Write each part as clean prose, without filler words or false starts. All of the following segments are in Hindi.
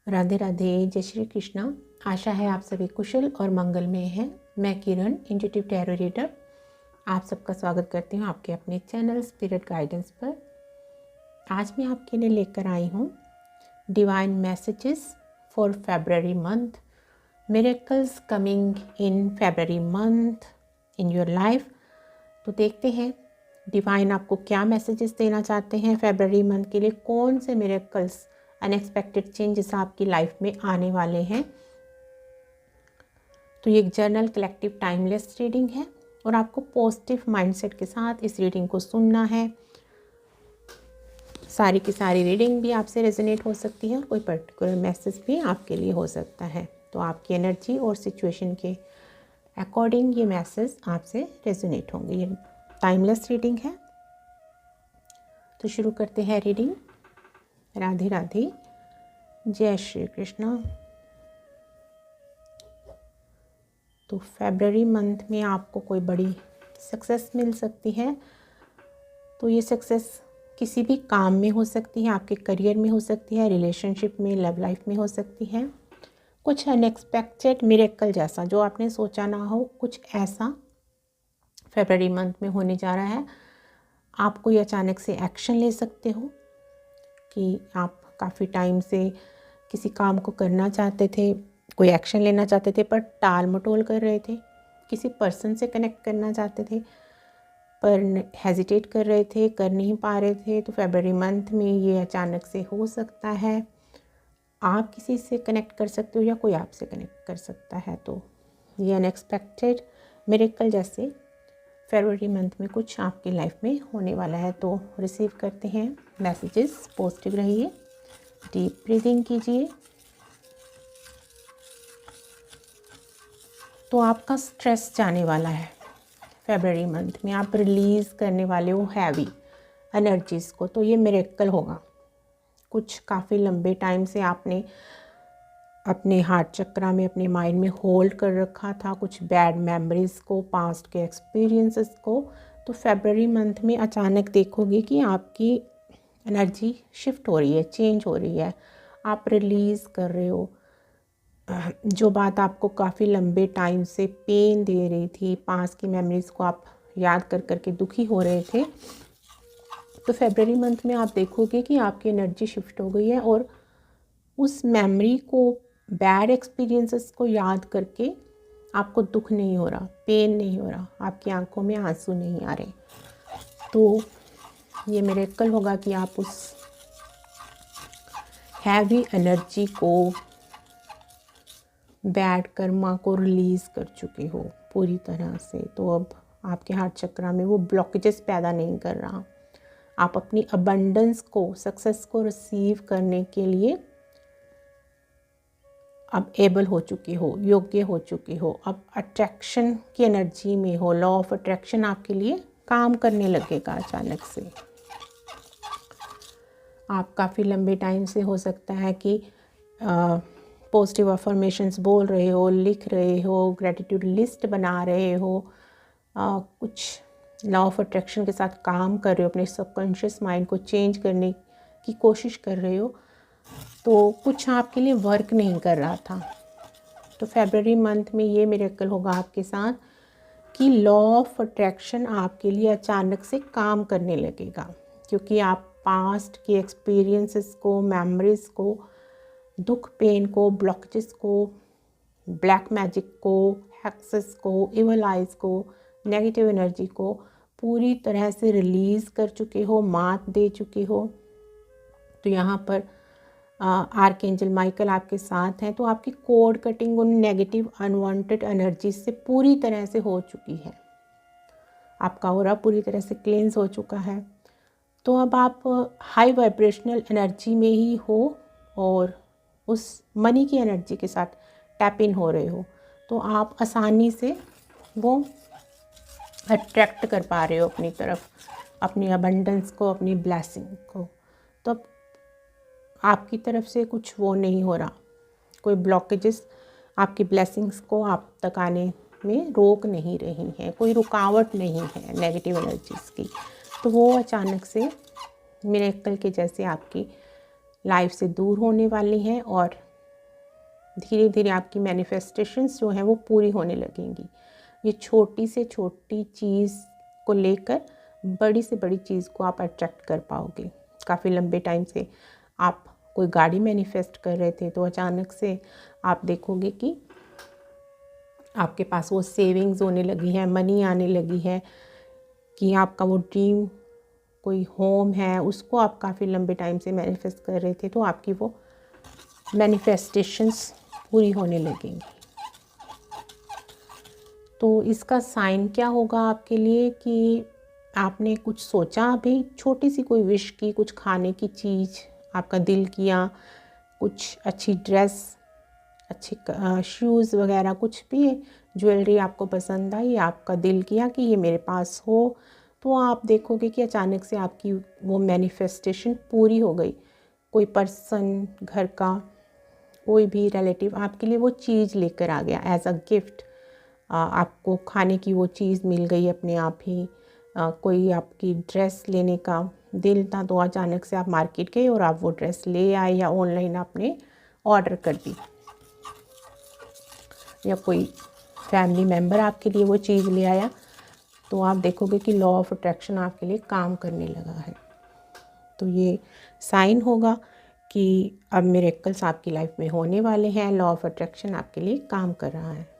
राधे राधे, जय श्री कृष्णा। आशा है आप सभी कुशल और मंगलमय हैं। मैं किरण, इंट्यूटिव टैरो रीडर, आप सबका स्वागत करती हूँ आपके अपने चैनल स्पिरिट गाइडेंस पर। आज मैं आपके लिए लेकर आई हूँ divine messages for February month, miracles coming in February month in your life. तो देखते हैं डिवाइन आपको क्या मैसेजेस देना चाहते हैं फेब्रुअरी मंथ के लिए। कौन से मिरेकल्स, अनएक्सपेक्टेड चेंजेस आपकी लाइफ में आने वाले हैं। तो ये एक जर्नल कलेक्टिव टाइमलेस रीडिंग है और आपको पॉजिटिव माइंडसेट के साथ इस रीडिंग को सुनना है। सारी की सारी रीडिंग भी आपसे रेजोनेट हो सकती है और कोई पर्टिकुलर मैसेज भी आपके लिए हो सकता है। तो आपकी एनर्जी और सिचुएशन के अकॉर्डिंग ये मैसेज आपसे रेजोनेट होंगे। ये टाइमलेस रीडिंग है। तो शुरू करते हैं रीडिंग। राधे राधे, जय श्री कृष्णा। तो फरवरी मंथ में आपको कोई बड़ी सक्सेस मिल सकती है। तो ये सक्सेस किसी भी काम में हो सकती है, आपके करियर में हो सकती है, रिलेशनशिप में, लव लाइफ में हो सकती है। कुछ अनएक्सपेक्टेड मिरेकल जैसा जो आपने सोचा ना हो, कुछ ऐसा फरवरी मंथ में होने जा रहा है। आप कोई अचानक से एक्शन ले सकते हो कि आप काफ़ी टाइम से किसी काम को करना चाहते थे, कोई एक्शन लेना चाहते थे पर टाल मटोल कर रहे थे। किसी पर्सन से कनेक्ट करना चाहते थे पर हेजिटेट कर रहे थे, कर नहीं पा रहे थे। तो फरवरी मंथ में ये अचानक से हो सकता है। आप किसी से कनेक्ट कर सकते हो या कोई आपसे कनेक्ट कर सकता है। तो ये अनएक्सपेक्टेड मिरेकल जैसे फरवरी मंथ में कुछ आपकी लाइफ में होने वाला है। तो रिसीव करते हैं मैसेजेस। पॉजिटिव रहिए, डीप ब्रीदिंग कीजिए। तो आपका स्ट्रेस जाने वाला है फरवरी मंथ में। आप रिलीज़ करने वाले हो हैवी एनर्जीज़ को। तो ये मिरेकल होगा। कुछ काफ़ी लंबे टाइम से आपने अपने हार्ट चक्रा में, अपने माइंड में होल्ड कर रखा था कुछ बैड मेमोरीज़ को, पास्ट के एक्सपीरियंसेस को। तो फरवरी मंथ में अचानक देखोगे कि आपकी एनर्जी शिफ्ट हो रही है, चेंज हो रही है। आप रिलीज़ कर रहे हो जो बात आपको काफ़ी लंबे टाइम से पेन दे रही थी, पास्ट की मेमोरीज़ को आप याद कर करके दुखी हो रहे थे। तो फरवरी मंथ में आप देखोगे कि आपकी एनर्जी शिफ्ट हो गई है और उस मेमोरी को, बैड एक्सपीरियंसेस को याद करके आपको दुख नहीं हो रहा, पेन नहीं हो रहा, आपकी आंखों में आंसू नहीं आ रहे। तो ये मिरेकल होगा कि आप उस हैवी एनर्जी को, बैड कर्मा को रिलीज़ कर चुके हो पूरी तरह से। तो अब आपके हार्ट चक्रा में वो ब्लॉकेजेस पैदा नहीं कर रहा। आप अपनी अबंडेंस को, सक्सेस को रिसीव करने के लिए अब एबल हो चुके हो, योग्य हो चुके हो। अब अट्रैक्शन की एनर्जी में हो। लॉ ऑफ अट्रैक्शन आपके लिए काम करने लगेगा अचानक से। आप काफ़ी लंबे टाइम से हो सकता है कि पॉजिटिव अफर्मेशंस बोल रहे हो, लिख रहे हो, ग्रेटिट्यूड लिस्ट बना रहे हो, कुछ लॉ ऑफ अट्रैक्शन के साथ काम कर रहे हो, अपने सबकॉन्शियस माइंड को चेंज करने की कोशिश कर रहे हो। तो कुछ आपके लिए वर्क नहीं कर रहा था। तो फरवरी मंथ में ये मिरेकल होगा आपके साथ कि लॉ ऑफ अट्रैक्शन आपके लिए अचानक से काम करने लगेगा, क्योंकि आप पास्ट के एक्सपीरियंसेस को, मेमोरीज़ को, दुख, पेन को, ब्लॉकेजेस को, ब्लैक मैजिक को, हैक्सेस को, इवल आइज को, नेगेटिव एनर्जी को पूरी तरह से रिलीज़ कर चुके हो, मात दे चुके हो। तो यहाँ पर आर्कएंजल माइकल आपके साथ हैं। तो आपकी कोड कटिंग उन नेगेटिव अनवांटेड एनर्जी से पूरी तरह से हो चुकी है। आपका ऑरा पूरी तरह से क्लींस हो चुका है। तो अब आप हाई वाइब्रेशनल एनर्जी में ही हो और उस मनी की एनर्जी के साथ टैप इन हो रहे हो। तो आप आसानी से वो अट्रैक्ट कर पा रहे हो अपनी तरफ, अपनी अबंडेंस को, अपनी ब्लेसिंग को। तो आपकी तरफ से कुछ वो नहीं हो रहा, कोई ब्लॉकेजेस आपकी ब्लेसिंग्स को आप तक आने में रोक नहीं रही हैं, कोई रुकावट नहीं है नेगेटिव एनर्जीज़ की। तो वो अचानक से मिरेकल के जैसे आपकी लाइफ से दूर होने वाली हैं और धीरे धीरे आपकी मैनिफेस्टेशंस जो हैं वो पूरी होने लगेंगी। ये छोटी से छोटी चीज़ को लेकर बड़ी से बड़ी चीज़ को आप अट्रैक्ट कर पाओगे। काफ़ी लंबे टाइम से आप कोई गाड़ी मैनिफेस्ट कर रहे थे, तो अचानक से आप देखोगे कि आपके पास वो सेविंग्स होने लगी है, मनी आने लगी है, कि आपका वो ड्रीम कोई होम है उसको आप काफ़ी लंबे टाइम से मैनिफेस्ट कर रहे थे, तो आपकी वो मैनिफेस्टेशंस पूरी होने लगेंगी। तो इसका साइन क्या होगा आपके लिए कि आपने कुछ सोचा, अभी छोटी सी कोई विश की, कुछ खाने की चीज़ आपका दिल किया, कुछ अच्छी ड्रेस, अच्छे शूज़ वगैरह, कुछ भी ज्वेलरी आपको पसंद आई, आपका दिल किया कि ये मेरे पास हो, तो आप देखोगे कि अचानक से आपकी वो मैनिफेस्टेशन पूरी हो गई। कोई पर्सन, घर का कोई भी रिलेटिव आपके लिए वो चीज़ लेकर आ गया एज अ गिफ्ट। आपको खाने की वो चीज़ मिल गई अपने आप ही। कोई आपकी ड्रेस लेने का दिल था, तो अचानक से आप मार्केट गए और आप वो ड्रेस ले आए, या ऑनलाइन आपने ऑर्डर कर दी, या कोई फैमिली मेम्बर आपके लिए वो चीज़ ले आया, तो आप देखोगे कि लॉ ऑफ अट्रैक्शन आपके लिए काम करने लगा है। तो ये साइन होगा कि अब मिरेकल्स आपकी लाइफ में होने वाले हैं, लॉ ऑफ अट्रैक्शन आपके लिए काम कर रहा है।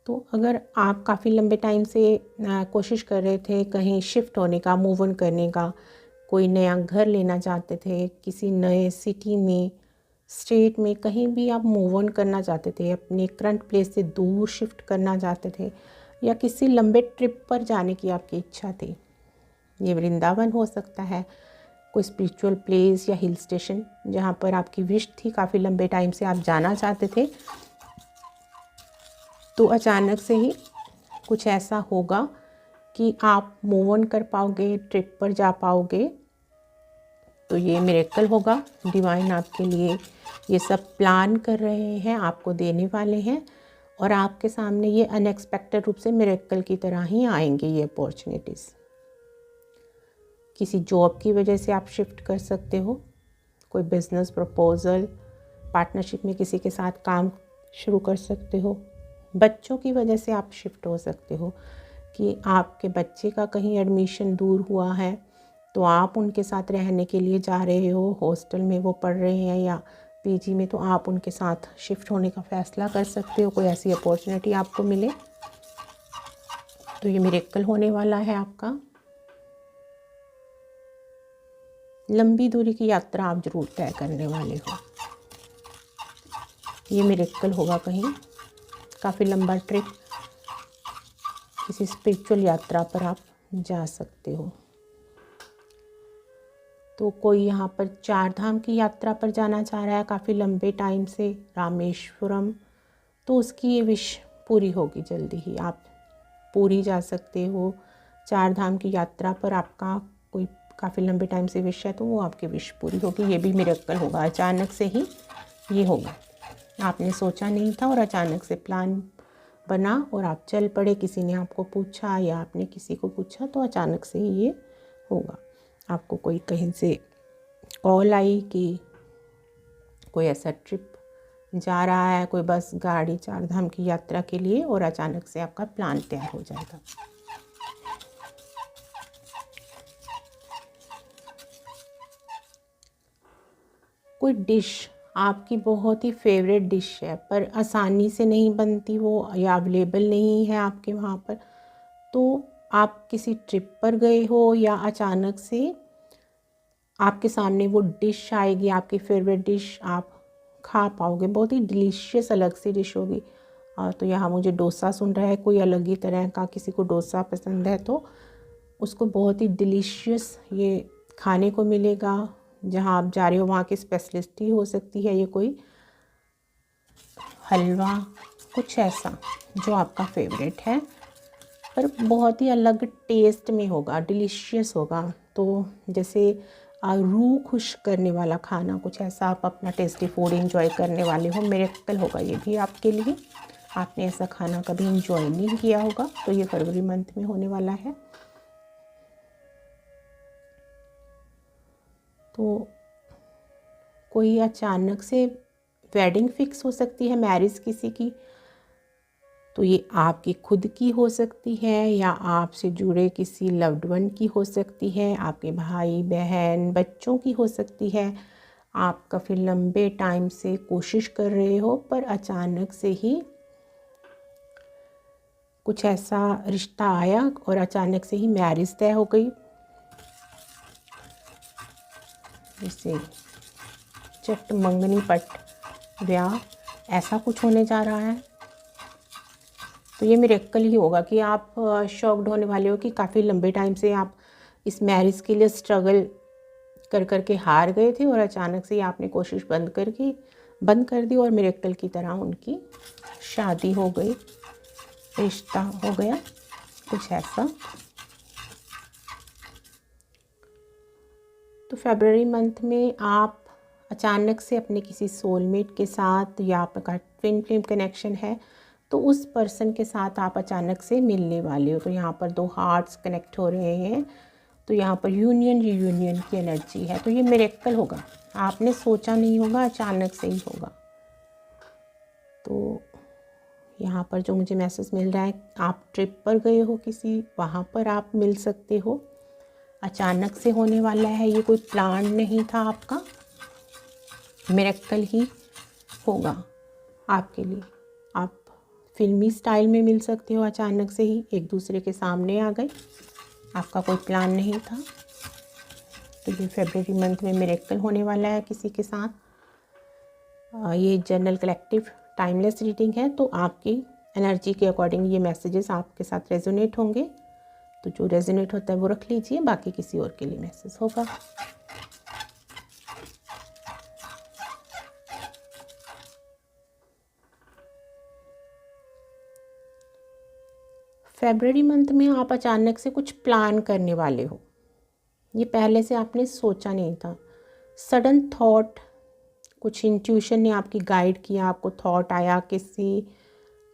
तो अगर आप काफ़ी लंबे टाइम से कोशिश कर रहे थे कहीं शिफ्ट होने का, मूव ऑन करने का, कोई नया घर लेना चाहते थे, किसी नए सिटी में, स्टेट में, कहीं भी आप मूव ऑन करना चाहते थे, अपने करंट प्लेस से दूर शिफ्ट करना चाहते थे, या किसी लंबे ट्रिप पर जाने की आपकी इच्छा थी, ये वृंदावन हो सकता है, कोई स्पिरिचुअल प्लेस या हिल स्टेशन जहाँ पर आपकी विश थी, काफ़ी लंबे टाइम से आप जाना चाहते थे, तो अचानक से ही कुछ ऐसा होगा कि आप मूव ऑन कर पाओगे, ट्रिप पर जा पाओगे। तो ये मिरेकल होगा। डिवाइन आपके लिए ये सब प्लान कर रहे हैं, आपको देने वाले हैं, और आपके सामने ये अनएक्सपेक्टेड रूप से मिरेकल की तरह ही आएंगे ये अपॉर्चुनिटीज़। किसी जॉब की वजह से आप शिफ्ट कर सकते हो, कोई बिजनेस प्रपोजल, पार्टनरशिप में किसी के साथ काम शुरू कर सकते हो, बच्चों की वजह से आप शिफ्ट हो सकते हो कि आपके बच्चे का कहीं एडमिशन दूर हुआ है, तो आप उनके साथ रहने के लिए जा रहे हो, हॉस्टल में वो पढ़ रहे हैं या पीजी में, तो आप उनके साथ शिफ्ट होने का फ़ैसला कर सकते हो, कोई ऐसी अपॉर्चुनिटी आपको मिले, तो ये मिरेकल होने वाला है आपका। लंबी दूरी की यात्रा आप ज़रूर तय करने वाले हो, ये मिरेकल होगा। कहीं काफ़ी लंबा ट्रिप, किसी स्पिरिचुअल यात्रा पर आप जा सकते हो। तो कोई यहाँ पर 4 धाम की यात्रा पर जाना चाह रहा है काफ़ी लंबे टाइम से, रामेश्वरम, तो उसकी ये विश पूरी होगी जल्दी ही, आप पूरी जा सकते हो। 4 धाम की यात्रा पर आपका कोई काफ़ी लंबे टाइम से विश है, तो वो आपकी विश पूरी होगी। ये भी मिरेकल होगा, अचानक से ही ये होगा। आपने सोचा नहीं था और अचानक से प्लान बना और आप चल पड़े, किसी ने आपको पूछा या आपने किसी को पूछा, तो अचानक से ही ये होगा। आपको कोई कहीं से कॉल आई कि कोई ऐसा ट्रिप जा रहा है, कोई बस गाड़ी 4 धाम की यात्रा के लिए, और अचानक से आपका प्लान तैयार हो जाएगा। कोई डिश आपकी बहुत ही फेवरेट डिश है पर आसानी से नहीं बनती वो, या अवेलेबल नहीं है आपके वहाँ पर, तो आप किसी ट्रिप पर गए हो या अचानक से आपके सामने वो डिश आएगी, आपकी फेवरेट डिश, आप खा पाओगे, बहुत ही डिलीशियस अलग सी डिश होगी। तो यहाँ मुझे डोसा सुन रहा है कोई, अलग ही तरह का, किसी को डोसा पसंद है तो उसको बहुत ही डिलीशियस ये खाने को मिलेगा। जहाँ आप जा रहे हो वहाँ की स्पेशलिस्ट ही हो सकती है ये, कोई हलवा, कुछ ऐसा जो आपका फेवरेट है पर बहुत ही अलग टेस्ट में होगा, डिलीशियस होगा। तो जैसे रूह खुश करने वाला खाना, कुछ ऐसा आप अपना टेस्टी फूड एंजॉय करने वाले हो, मिरेकल होगा ये भी आपके लिए। आपने ऐसा खाना कभी इंजॉय नहीं किया होगा, तो ये फरवरी मंथ में होने वाला है। तो कोई अचानक से वेडिंग फिक्स हो सकती है, मैरिज किसी की, तो ये आपकी खुद की हो सकती है या आपसे जुड़े किसी लव्ड वन की हो सकती है, आपके भाई बहन बच्चों की हो सकती है। आप काफ़ी लंबे टाइम से कोशिश कर रहे हो पर अचानक से ही कुछ ऐसा रिश्ता आया और अचानक से ही मैरिज तय हो गई। जैसे चट मंगनी पट ब्याह, ऐसा कुछ होने जा रहा है। तो ये मिरेकल ही होगा कि आप शॉक्ड होने वाले हो कि काफ़ी लंबे टाइम से आप इस मैरिज के लिए स्ट्रगल कर कर के हार गए थे और अचानक से ही आपने कोशिश बंद कर दी और मिरेकल की तरह उनकी शादी हो गई, रिश्ता हो गया, कुछ ऐसा। तो फरवरी मंथ में आप अचानक से अपने किसी सोलमेट के साथ या आपका ट्विन फ्लेम कनेक्शन है तो उस पर्सन के साथ आप अचानक से मिलने वाले हो। तो यहाँ पर 2 हार्ट्स कनेक्ट हो रहे हैं, तो यहाँ पर यूनियन रियूनियन की एनर्जी है। तो ये मिरेकल होगा, आपने सोचा नहीं होगा, अचानक से ही होगा। तो यहाँ पर जो मुझे मैसेज मिल रहा है, आप ट्रिप पर गए हो किसी, वहाँ पर आप मिल सकते हो, अचानक से होने वाला है, ये कोई प्लान नहीं था आपका, मिरेकल ही होगा आपके लिए। आप फिल्मी स्टाइल में मिल सकते हो, अचानक से ही एक दूसरे के सामने आ गए, आपका कोई प्लान नहीं था। तो ये फरवरी मंथ में मिरेकल होने वाला है किसी के साथ। ये जनरल कलेक्टिव टाइमलेस रीडिंग है, तो आपकी एनर्जी के अकॉर्डिंग ये मैसेजेस आपके साथ रेजोनेट होंगे। तो जो रेजोनेट होता है वो रख लीजिए, बाकी किसी और के लिए मैसेज होगा। फरवरी मंथ में आप अचानक से कुछ प्लान करने वाले हो, ये पहले से आपने सोचा नहीं था। सडन थॉट, कुछ इंट्यूशन ने आपकी गाइड किया, आपको थॉट आया, किसी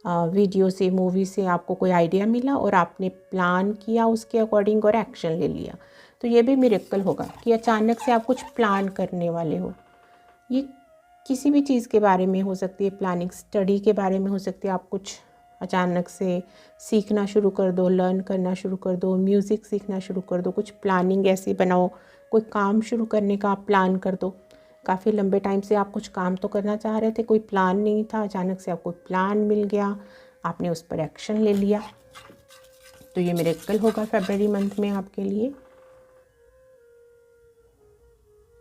वीडियो से, मूवी से आपको कोई आइडिया मिला और आपने प्लान किया उसके अकॉर्डिंग और एक्शन ले लिया। तो ये भी मिरेकल होगा कि अचानक से आप कुछ प्लान करने वाले हो। ये किसी भी चीज़ के बारे में हो सकती है, प्लानिंग स्टडी के बारे में हो सकती है। आप कुछ अचानक से सीखना शुरू कर दो, लर्न करना शुरू कर दो, म्यूज़िक सीखना शुरू कर दो, कुछ प्लानिंग ऐसी बनाओ, कोई काम शुरू करने का आप प्लान कर दो। काफ़ी लंबे टाइम से आप कुछ काम तो करना चाह रहे थे, कोई प्लान नहीं था, अचानक से आपको प्लान मिल गया, आपने उस पर एक्शन ले लिया। तो ये मिरेकल होगा फरवरी मंथ में आपके लिए।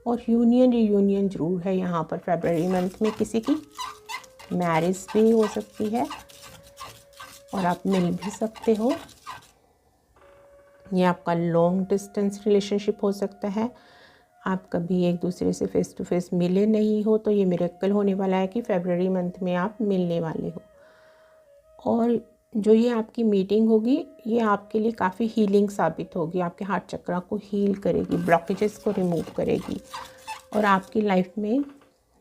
और यूनियन रियूनियन ज़रूर है यहाँ पर फरवरी मंथ में, किसी की मैरिज भी हो सकती है और आप मिल भी सकते हो। ये आपका लॉन्ग डिस्टेंस रिलेशनशिप हो सकता है, आप कभी एक दूसरे से फेस टू फेस मिले नहीं हो, तो ये मिरेकल होने वाला है कि फरवरी मंथ में आप मिलने वाले हो। और जो ये आपकी मीटिंग होगी, ये आपके लिए काफ़ी हीलिंग साबित होगी, आपके हार्ट चक्रा को हील करेगी, ब्लॉकेजेस को रिमूव करेगी और आपकी लाइफ में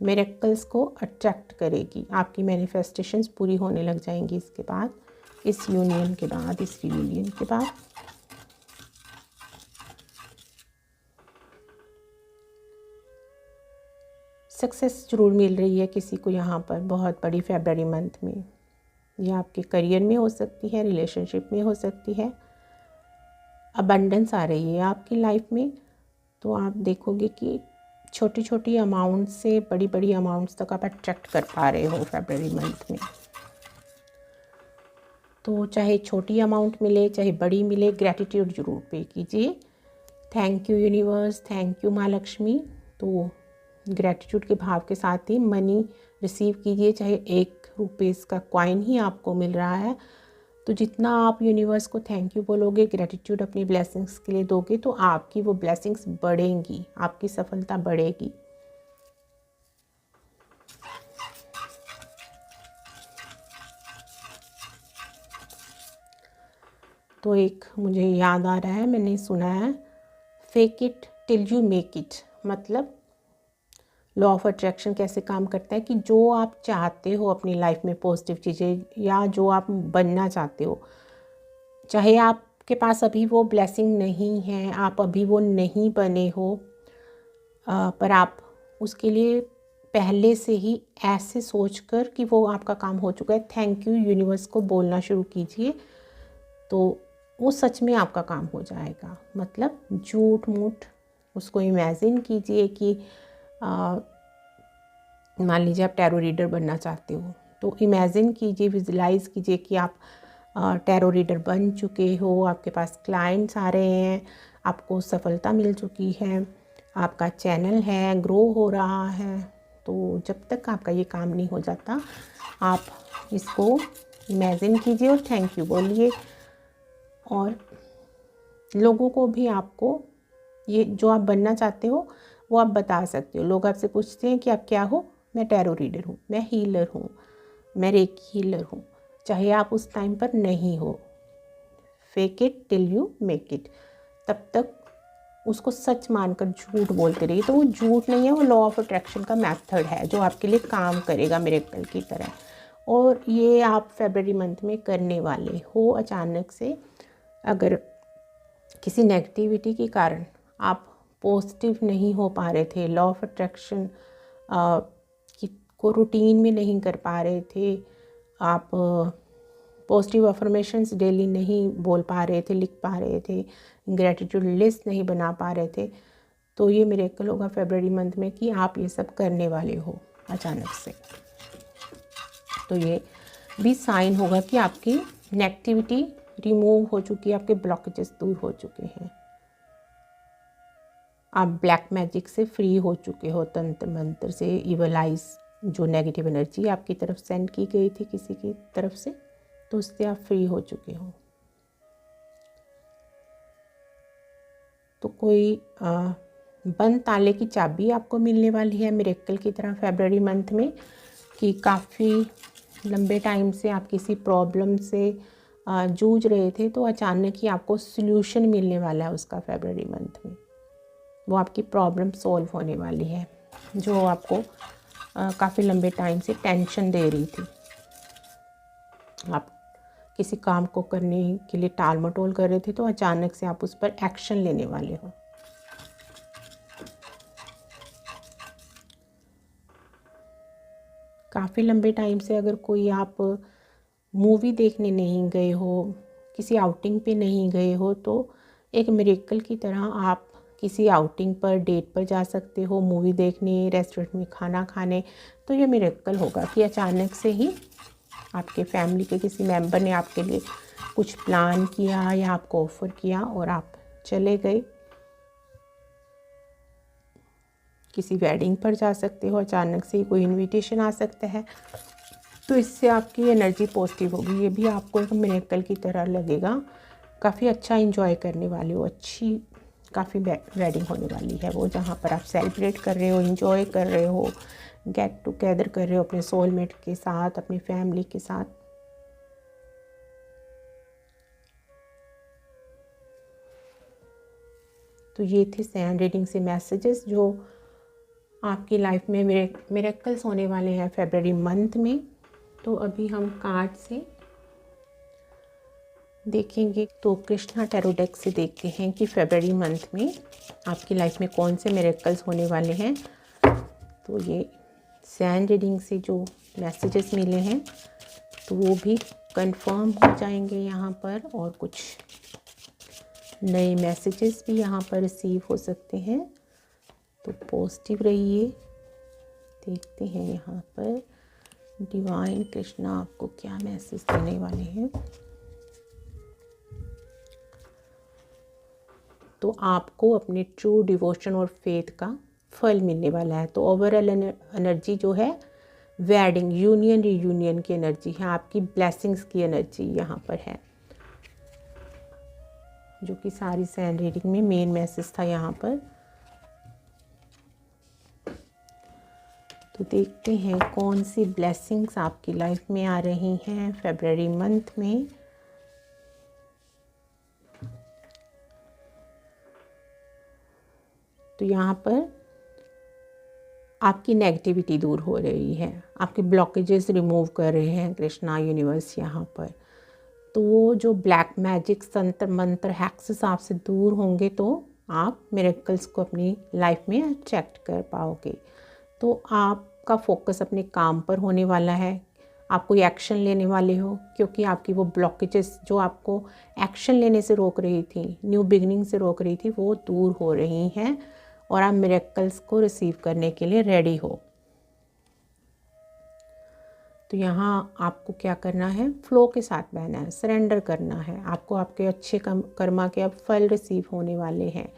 मिरेकल्स को अट्रैक्ट करेगी। आपकी मैनिफेस्टेशंस पूरी होने लग जाएंगी इसके बाद, इस यूनियन के बाद, इस रियूनियन के बाद। सक्सेस ज़रूर मिल रही है किसी को यहाँ पर बहुत बड़ी फरवरी मंथ में। ये आपके करियर में हो सकती है, रिलेशनशिप में हो सकती है। अबंडेंस आ रही है आपकी लाइफ में, तो आप देखोगे कि छोटी छोटी अमाउंट से बड़ी बड़ी अमाउंट्स तक आप अट्रैक्ट कर पा रहे हो फरवरी मंथ में। तो चाहे छोटी अमाउंट मिले चाहे बड़ी मिले, ग्रैटिट्यूड ज़रूर पे कीजिए। Thank you universe, thank you माँ लक्ष्मी। तो ग्रैटिट्यूड के भाव के साथ ही मनी रिसीव कीजिए, चाहे 1 रुपीज़ का कॉइन ही आपको मिल रहा है। तो जितना आप यूनिवर्स को थैंक यू बोलोगे, ग्रैटिट्यूड अपनी ब्लेसिंग्स के लिए दोगे, तो आपकी वो ब्लेसिंग्स बढ़ेंगी, आपकी सफलता बढ़ेगी। तो एक मुझे याद आ रहा है, मैंने सुना है, fake it till you make it, मतलब लॉ ऑफ अट्रैक्शन कैसे काम करता है कि जो आप चाहते हो अपनी लाइफ में पॉजिटिव चीज़ें, या जो आप बनना चाहते हो, चाहे आपके पास अभी वो ब्लेसिंग नहीं है, आप अभी वो नहीं बने हो, पर आप उसके लिए पहले से ही ऐसे सोचकर कि वो आपका काम हो चुका है, थैंक यू यूनिवर्स को बोलना शुरू कीजिए, तो वो सच में आपका काम हो जाएगा। मतलब झूठ मूठ उसको इमेजिन कीजिए कि मान लीजिए आप टैरो रीडर बनना चाहते हो, तो इमेजिन कीजिए, विजुलाइज कीजिए कि आप टैरो रीडर बन चुके हो, आपके पास क्लाइंट्स आ रहे हैं, आपको सफलता मिल चुकी है, आपका चैनल है, ग्रो हो रहा है। तो जब तक आपका ये काम नहीं हो जाता, आप इसको इमेजिन कीजिए और थैंक यू बोलिए। और लोगों को भी आपको ये जो आप बनना चाहते हो वो आप बता सकते हो। लोग आपसे पूछते हैं कि आप क्या हो, मैं टैरो रीडर हूँ, मैं हीलर हूँ, मैं रेकी हीलर हूँ। चाहे आप उस टाइम पर नहीं हो, fake it till you make it, तब तक उसको सच मानकर झूठ बोलते रहिए। तो वो झूठ नहीं है, वो लॉ ऑफ अट्रैक्शन का मेथड है जो आपके लिए काम करेगा मिरेकल की तरह। और ये आप फरवरी मंथ में करने वाले हो। अचानक से अगर किसी नेगेटिविटी के कारण आप पॉजिटिव नहीं हो पा रहे थे, लॉ ऑफ अट्रैक्शन को रूटीन में नहीं कर पा रहे थे, आप पॉजिटिव अफर्मेशंस डेली नहीं बोल पा रहे थे, लिख पा रहे थे, ग्रेटिट्यूड लिस्ट नहीं बना पा रहे थे, तो ये मिरेकल होगा फरवरी मंथ में कि आप ये सब करने वाले हो अचानक से। तो ये भी साइन होगा कि आपकी नेगेटिविटी रिमूव हो चुकी है, आपके ब्लॉकेजेस दूर हो चुके हैं, आप ब्लैक मैजिक से फ्री हो चुके हो, तंत्र मंत्र से, इवल आइज जो नेगेटिव एनर्जी आपकी तरफ सेंड की गई थी किसी की तरफ से, तो उससे आप फ्री हो चुके हो। तो कोई बंद ताले की चाबी आपको मिलने वाली है मिरेकल की तरह फरवरी मंथ में, कि काफ़ी लंबे टाइम से आप किसी प्रॉब्लम से जूझ रहे थे, तो अचानक ही आपको सल्यूशन मिलने वाला है उसका फरवरी मंथ में। वो आपकी प्रॉब्लम सॉल्व होने वाली है जो आपको काफ़ी लंबे टाइम से टेंशन दे रही थी। आप किसी काम को करने के लिए टाल मटोल कर रहे थे, तो अचानक से आप उस पर एक्शन लेने वाले हो। काफ़ी लंबे टाइम से अगर कोई आप मूवी देखने नहीं गए हो, किसी आउटिंग पे नहीं गए हो, तो एक मिरेकल की तरह आप किसी आउटिंग पर, डेट पर जा सकते हो, मूवी देखने, रेस्टोरेंट में खाना खाने। तो ये मिरेकल होगा कि अचानक से ही आपके फैमिली के किसी मेंबर ने आपके लिए कुछ प्लान किया या आपको ऑफ़र किया और आप चले गए। किसी वेडिंग पर जा सकते हो, अचानक से कोई इनविटेशन आ सकता है, तो इससे आपकी एनर्जी पॉजिटिव होगी। ये भी आपको एक मिरेकल की तरह लगेगा। काफ़ी अच्छा एंजॉय करने वाले हो, अच्छी काफ़ी वेडिंग होने वाली है वो, जहाँ पर आप सेलिब्रेट कर रहे हो, एंजॉय कर रहे हो, गेट टुगेदर कर रहे हो अपने सोलमेट के साथ, अपनी फैमिली के साथ। तो ये थे सैन रीडिंग से मैसेजेस जो आपकी लाइफ में मिरेकल्स होने वाले हैं फरवरी मंथ में। तो अभी हम कार्ड से देखेंगे। तो कृष्णा टैरो डेक से देखते हैं कि फरवरी मंथ में आपकी लाइफ में कौन से मिरेकल्स होने वाले हैं। तो ये सैन रीडिंग से जो मैसेजेस मिले हैं तो वो भी कंफर्म हो जाएंगे यहाँ पर, और कुछ नए मैसेजेस भी यहाँ पर रिसीव हो सकते हैं। तो पॉजिटिव रहिए। देखते हैं यहाँ पर डिवाइन कृष्णा आपको क्या मैसेज देने वाले हैं। तो आपको अपने ट्रू डिवोशन और फेथ का फल मिलने वाला है। तो ओवरऑल एनर्जी जो है वेडिंग, यूनियन, रियूनियन की एनर्जी है, आपकी ब्लेसिंग्स की एनर्जी यहाँ पर है, जो कि सारी सैन रीडिंग में मेन मैसेज था यहाँ पर। तो देखते हैं कौन सी ब्लेसिंग्स आपकी लाइफ में आ रही हैं फरवरी मंथ में। तो यहाँ पर आपकी नेगेटिविटी दूर हो रही है, आपके ब्लॉकेजेस रिमूव कर रहे हैं कृष्णा यूनिवर्स यहाँ पर। तो वो जो ब्लैक मैजिक तंत्र मंत्र हैक्सेस आपसे दूर होंगे तो आप मिरेकल्स को अपनी लाइफ में अट्रैक्ट कर पाओगे। तो आपका फोकस अपने काम पर होने वाला है, आप कोई एक्शन लेने वाले हो, क्योंकि आपकी वो ब्लॉकेजेस जो आपको एक्शन लेने से रोक रही थी, न्यू बिगनिंग से रोक रही थी, वो दूर हो रही हैं और आप मिरेकल्स को रिसीव करने के लिए रेडी हो। तो यहाँ आपको क्या करना है, फ्लो के साथ बहना है, सरेंडर करना है। आपको आपके अच्छे कर्मा के अब फल रिसीव होने वाले हैं।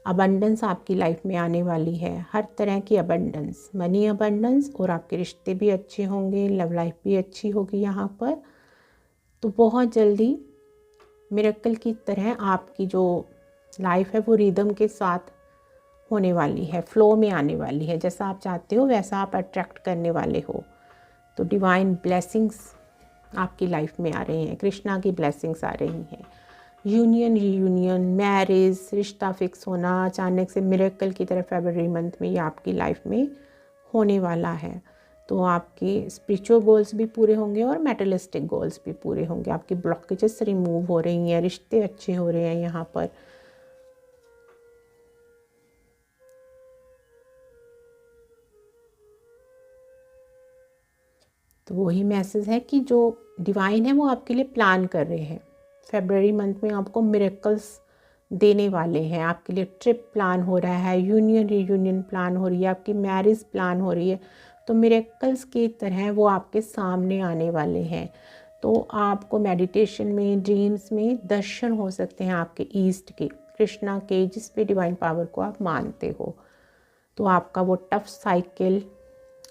अबंडेंस आपकी लाइफ में आने वाली है, हर तरह की अबंडेंस, मनी अबंडेंस, और आपके रिश्ते भी अच्छे होंगे, लव लाइफ भी अच्छी होगी यहाँ पर। तो बहुत जल्दी मिरेकल की तरह आपकी जो लाइफ है वो रिदम के साथ होने वाली है, फ्लो में आने वाली है। जैसा आप चाहते हो वैसा आप अट्रैक्ट करने वाले हो। तो डिवाइन ब्लेसिंग्स आपकी लाइफ में आ रहे हैं, कृष्णा की ब्लेसिंग्स आ रही हैं। यूनियन, रीयूनियन, मैरिज, रिश्ता फिक्स होना अचानक से मिरेकल की तरफ फरवरी मंथ में ये आपकी लाइफ में होने वाला है। तो आपके स्पिरिचुअल गोल्स भी पूरे होंगे और मेटलिस्टिक गोल्स भी पूरे होंगे। आपकी ब्लॉकेजेस रिमूव हो रही हैं, रिश्ते अच्छे हो रहे हैं यहाँ पर। तो वही मैसेज है कि जो डिवाइन है वो आपके लिए प्लान कर रहे हैं। फरवरी मंथ में आपको मिरेकल्स देने वाले हैं। आपके लिए ट्रिप प्लान हो रहा है, यूनियन रीयूनियन प्लान हो रही है, आपकी मैरिज प्लान हो रही है। तो मिरेकल्स की तरह वो आपके सामने आने वाले हैं। तो आपको मेडिटेशन में, ड्रीम्स में दर्शन हो सकते हैं आपके ईस्ट के, कृष्णा के, जिस भी डिवाइन पावर को आप मानते हो। तो आपका वो टफ साइकिल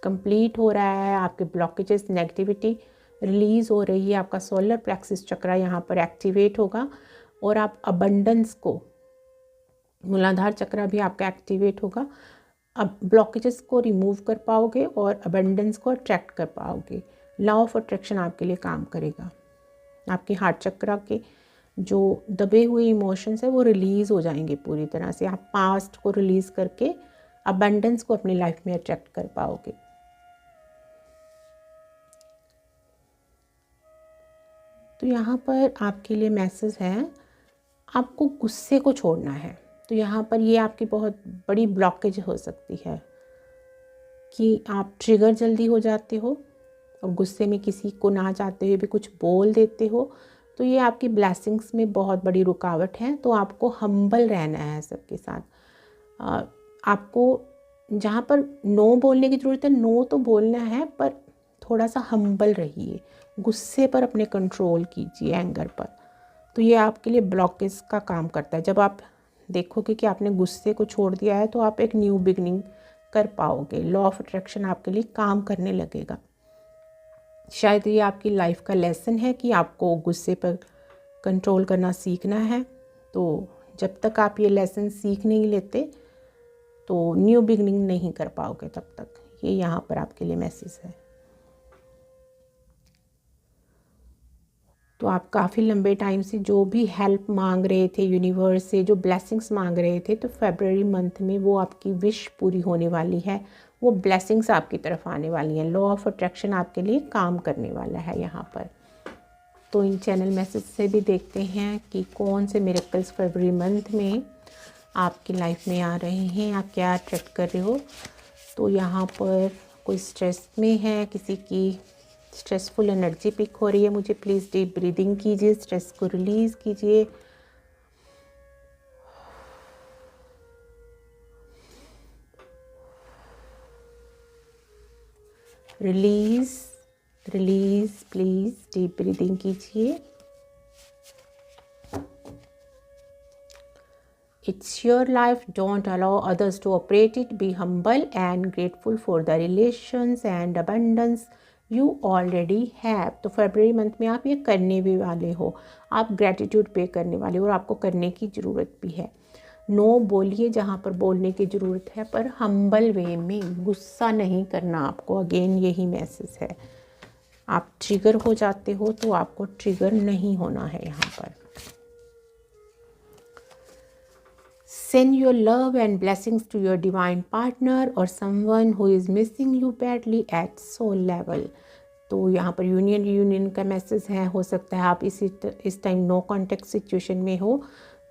कंप्लीट हो रहा है, आपके ब्लॉकेजेस, नेगेटिविटी रिलीज़ हो रही है, आपका सोलर प्लेक्सिस चक्रा यहाँ पर एक्टिवेट होगा और आप अबंडेंस को, मूलाधार चक्रा भी आपका एक्टिवेट होगा। अब ब्लॉकेजेस को रिमूव कर पाओगे और अबंडेंस को अट्रैक्ट कर पाओगे। लॉ ऑफ अट्रैक्शन आपके लिए काम करेगा। आपके हार्ट चक्रा के जो दबे हुए इमोशंस है वो रिलीज़ हो जाएंगे पूरी तरह से। आप पास्ट को रिलीज़ करके अबंडेंस को अपनी लाइफ में अट्रैक्ट कर पाओगे। तो यहाँ पर आपके लिए मैसेज है, आपको गुस्से को छोड़ना है। तो यहाँ पर ये आपकी बहुत बड़ी ब्लॉकेज हो सकती है कि आप ट्रिगर जल्दी हो जाते हो और गुस्से में किसी को ना चाहते हुए भी कुछ बोल देते हो। तो ये आपकी ब्लेसिंग्स में बहुत बड़ी रुकावट है। तो आपको हम्बल रहना है सबके साथ। आपको जहाँ पर नो बोलने की ज़रूरत है, नो तो बोलना है, पर थोड़ा सा हम्बल रहिए। गुस्से पर अपने कंट्रोल कीजिए, एंगर पर। तो ये आपके लिए ब्लॉकेज का काम करता है। जब आप देखोगे कि आपने गुस्से को छोड़ दिया है तो आप एक न्यू बिगनिंग कर पाओगे। लॉ ऑफ अट्रैक्शन आपके लिए काम करने लगेगा। शायद ये आपकी लाइफ का लेसन है कि आपको गुस्से पर कंट्रोल करना सीखना है। तो जब तक आप ये लेसन सीख नहीं लेते तो न्यू बिगनिंग नहीं कर पाओगे तब तक। ये यहाँ पर आपके लिए मैसेज है। तो आप काफ़ी लंबे टाइम से जो भी हेल्प मांग रहे थे यूनिवर्स से, जो ब्लेसिंग्स मांग रहे थे, तो फरवरी मंथ में वो आपकी विश पूरी होने वाली है। वो ब्लेसिंग्स आपकी तरफ आने वाली हैं। लॉ ऑफ अट्रैक्शन आपके लिए काम करने वाला है यहाँ पर। तो इन चैनल मैसेज से भी देखते हैं कि कौन से मिरेकल्स फरवरी मंथ में आपकी लाइफ में आ रहे हैं, आप क्या अट्रैक्ट कर रहे हो। तो यहाँ पर कोई स्ट्रेस में है, किसी की स्ट्रेसफुल एनर्जी पिक हो रही है, मुझे प्लीज़ डीप ब्रीदिंग कीजिए, स्ट्रेस को रिलीज़ कीजिए। Release release, please deep breathing कीजिए। It's your life, don't allow others to operate it. Be humble and grateful for the relations and abundance you already have. तो फरवरी मंथ में आप ये करने भी वाले हो, आप ग्रैटिट्यूड पे करने वाले हो और आपको करने की ज़रूरत भी है। नो बोलिए जहाँ पर बोलने की ज़रूरत है, पर हम्बल वे में, गुस्सा नहीं करना आपको। अगेन यही मैसेज है। आप ट्रिगर हो जाते हो तो आपको ट्रिगर नहीं होना है यहाँ पर। Send your love and blessings to your divine partner or someone who is missing you badly at soul level. तो यहाँ पर यूनियन रियूनियन का मैसेज है। हो सकता है आप इस टाइम नो कॉन्टेक्ट सिचुएशन में हो,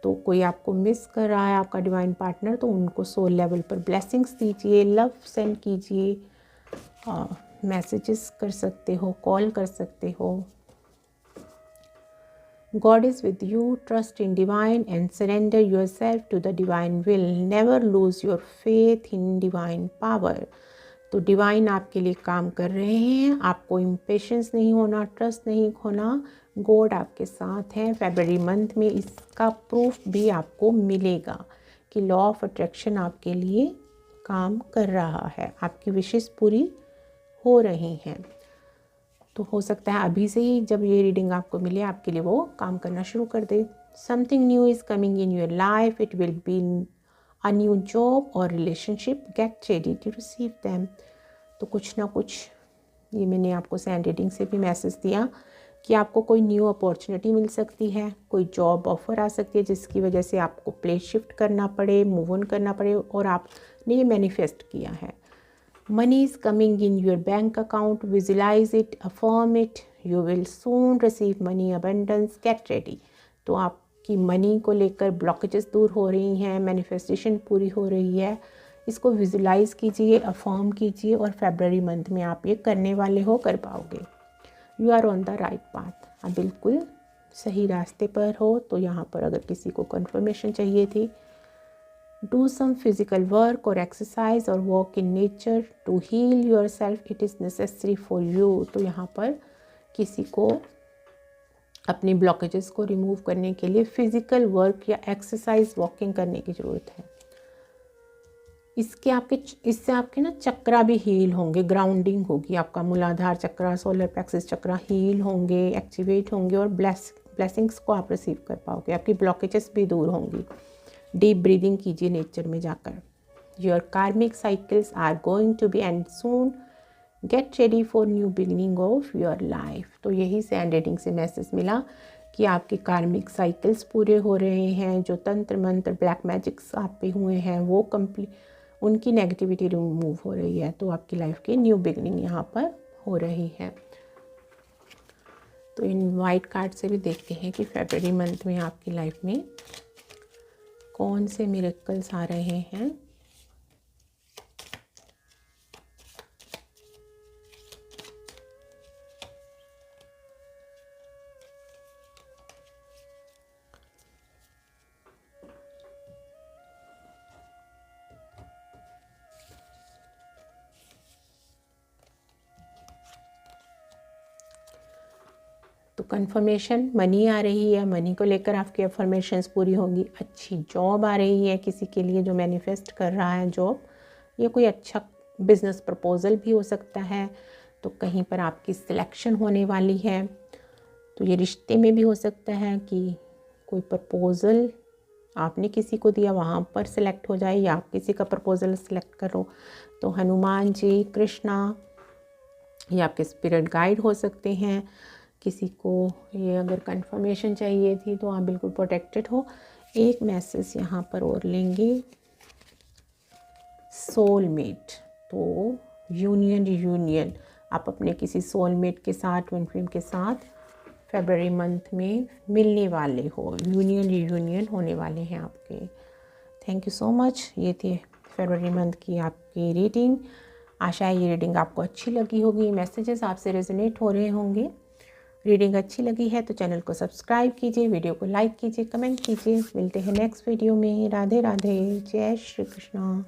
तो कोई आपको मिस कर रहा है आपका डिवाइन पार्टनर, तो उनको सोल लेवल पर ब्लेसिंग्स दीजिए, लव सेंड कीजिए, मैसेजेस कर सकते हो, कॉल कर सकते हो। God is with you. Trust in divine and surrender yourself to the divine will. Never lose your faith in divine power. तो डिवाइन आपके लिए काम कर रहे हैं, आपको इम्पेशेंस नहीं होना, ट्रस्ट नहीं खोना। गॉड आपके साथ हैं। फरवरी मंथ में इसका प्रूफ भी आपको मिलेगा कि लॉ ऑफ अट्रैक्शन आपके लिए काम कर रहा है, आपकी विशेष पूरी हो रही हैं। तो हो सकता है अभी से ही जब ये रीडिंग आपको मिले आपके लिए वो काम करना शुरू कर दे। Something new is coming in your life, it will be a new job और relationship, get ready to receive them. तो कुछ ना कुछ, ये मैंने आपको सैंड रीडिंग से भी मैसेज दिया कि आपको कोई न्यू अपॉर्चुनिटी मिल सकती है, कोई जॉब ऑफर आ सकती है जिसकी वजह से आपको प्लेस शिफ्ट करना पड़े, मूव ऑन करना पड़े, और आपने ये मैनिफेस्ट किया है। Money is coming in your bank account. Visualize it, affirm it. You will soon receive money abundance. Get ready. तो आपकी मनी को लेकर ब्लॉकेजेस दूर हो रही हैं, मैनिफेस्टेशन पूरी हो रही है। इसको विजुलाइज कीजिए, अफर्म कीजिए, और फरवरी मंथ में आप ये करने वाले हो, कर पाओगे। You are on the right path. आप बिल्कुल सही रास्ते पर हो। तो यहाँ पर अगर किसी को कंफर्मेशन चाहिए थी, do some physical work or exercise or walk in nature to heal yourself, it is necessary for you। तो यहाँ पर किसी को अपनी ब्लॉकेजेस को रिमूव करने के लिए फिजिकल वर्क या एक्सरसाइज, वॉकिंग करने की ज़रूरत है। इससे आपके ना चक्रा भी हील होंगे, ग्राउंडिंग होगी, आपका मूलाधार चक्रा, सोलर प्लेक्सस चक्रा हील होंगे, एक्टिवेट होंगे, और ब्लेसिंग्स को आप रिसीव कर पाओगे। आपकी ब्लॉकेजेस भी दूर होंगी। डीप ब्रीदिंग कीजिए नेचर में जाकर। Your karmic cycles are going to be end soon, get ready for new beginning of your life. तो यही सैंड रीडिंग से मैसेज मिला कि आपके कार्मिक साइकिल्स पूरे हो रहे हैं। जो तंत्र मंत्र ब्लैक मैजिक्स आप पे हुए हैं वो कंप्लीट, उनकी नेगेटिविटी रिमूव हो रही है। तो आपकी लाइफ की न्यू बिगनिंग यहाँ पर हो रही है। तो इन वाइट कार्ड से भी देखते हैं कि फरवरी मंथ में आपकी लाइफ में कौन से मिरेकल्स आ रहे हैं। तो कंफर्मेशन मनी आ रही है, मनी को लेकर आपकी अफर्मेशंस पूरी होंगी। अच्छी जॉब आ रही है किसी के लिए जो मैनिफेस्ट कर रहा है जॉब, ये कोई अच्छा बिजनेस प्रपोजल भी हो सकता है। तो कहीं पर आपकी सिलेक्शन होने वाली है। तो ये रिश्ते में भी हो सकता है कि कोई प्रपोजल आपने किसी को दिया, वहाँ पर सिलेक्ट हो जाए, या आप किसी का प्रपोजल सिलेक्ट करो। तो हनुमान जी, कृष्णा, ये आपके स्पिरिट गाइड हो सकते हैं। किसी को ये अगर कंफर्मेशन चाहिए थी तो आप बिल्कुल प्रोटेक्टेड हो। एक मैसेज यहाँ पर और लेंगे, सोलमेट। तो यूनियन रियूनियन, आप अपने किसी सोलमेट के साथ, ट्विन फ्लेम के साथ फरवरी मंथ में मिलने वाले हो। यूनियन रियूनियन होने वाले हैं आपके। Thank you so much. ये थी फरवरी मंथ की आपकी रीडिंग। आशा है ये रीडिंग आपको अच्छी लगी होगी, मैसेजेस आपसे रेजोनेट हो रहे होंगे। रीडिंग अच्छी लगी है तो चैनल को सब्सक्राइब कीजिए, वीडियो को लाइक कीजिए, कमेंट कीजिए। मिलते हैं नेक्स्ट वीडियो में। राधे राधे, जय श्री कृष्णा।